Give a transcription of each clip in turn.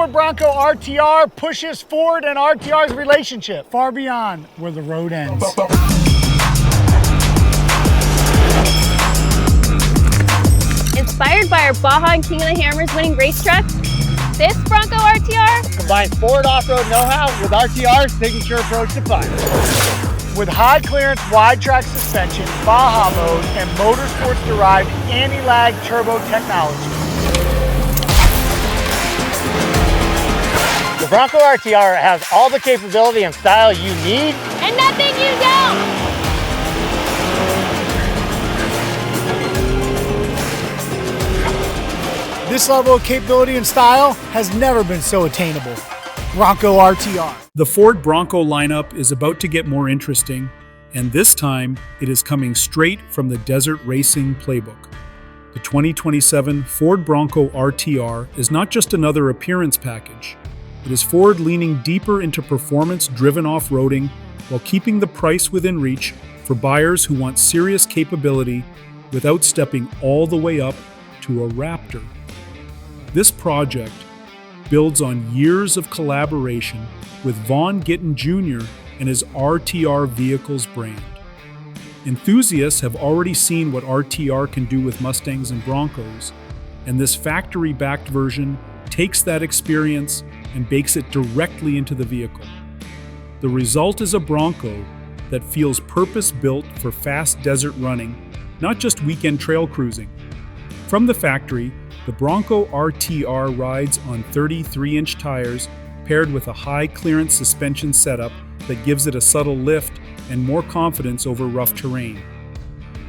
Ford Bronco RTR pushes Ford and RTR's relationship far beyond where the road ends. Inspired by our Baja and King of the Hammers winning race truck, this Bronco RTR combines Ford off-road know-how with RTR's signature approach to fun. With high clearance, wide track suspension, Baja mode, and motorsports derived anti-lag turbo technology. The Bronco RTR has all the capability and style you need and nothing you don't. This level of capability and style has never been so attainable. Bronco RTR. The Ford Bronco lineup is about to get more interesting, and this time it is coming straight from the desert racing playbook. The 2027 Ford Bronco RTR is not just another appearance package. It is Ford leaning deeper into performance-driven off-roading while keeping the price within reach for buyers who want serious capability without stepping all the way up to a Raptor. This project builds on years of collaboration with Vaughn Gittin Jr. and his RTR Vehicles brand. Enthusiasts have already seen what RTR can do with Mustangs and Broncos, and this factory-backed version takes that experience and bakes it directly into the vehicle. The result is a Bronco that feels purpose-built for fast desert running, not just weekend trail cruising. From the factory, the Bronco RTR rides on 33-inch tires paired with a high-clearance suspension setup that gives it a subtle lift and more confidence over rough terrain.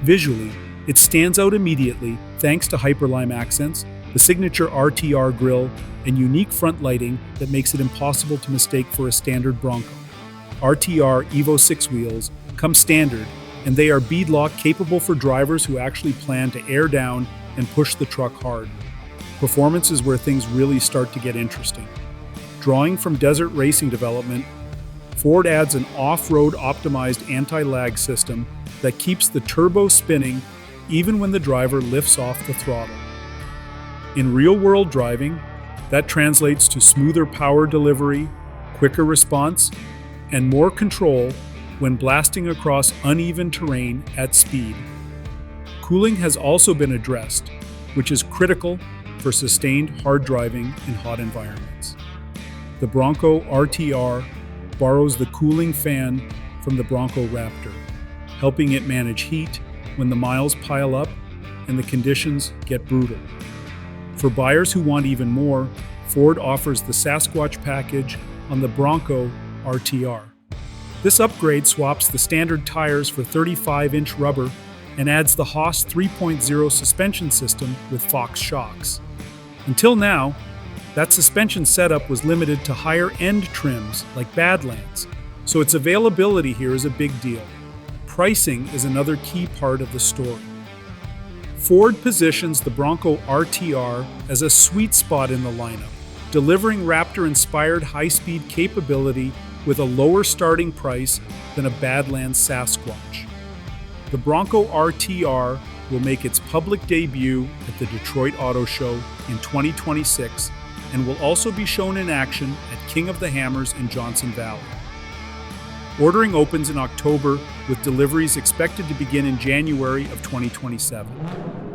Visually, it stands out immediately thanks to Hyperlime accents, the signature RTR grille, and unique front lighting that makes it impossible to mistake for a standard Bronco. RTR Evo 6 wheels come standard, and they are beadlock capable for drivers who actually plan to air down and push the truck hard. Performance is where things really start to get interesting. Drawing from desert racing development, Ford adds an off-road optimized anti-lag system that keeps the turbo spinning even when the driver lifts off the throttle. In real-world driving, that translates to smoother power delivery, quicker response, and more control when blasting across uneven terrain at speed. Cooling has also been addressed, which is critical for sustained hard driving in hot environments. The Bronco RTR borrows the cooling fan from the Bronco Raptor, helping it manage heat when the miles pile up and the conditions get brutal. For buyers who want even more, Ford offers the Sasquatch package on the Bronco RTR. This upgrade swaps the standard tires for 35-inch rubber and adds the Haas 3.0 suspension system with Fox shocks. Until now, that suspension setup was limited to higher-end trims like Badlands, so its availability here is a big deal. Pricing is another key part of the story. Ford positions the Bronco RTR as a sweet spot in the lineup, delivering Raptor-inspired high-speed capability with a lower starting price than a Badlands Sasquatch. The Bronco RTR will make its public debut at the Detroit Auto Show in 2026 and will also be shown in action at King of the Hammers in Johnson Valley. Ordering opens in October with deliveries expected to begin in January of 2027.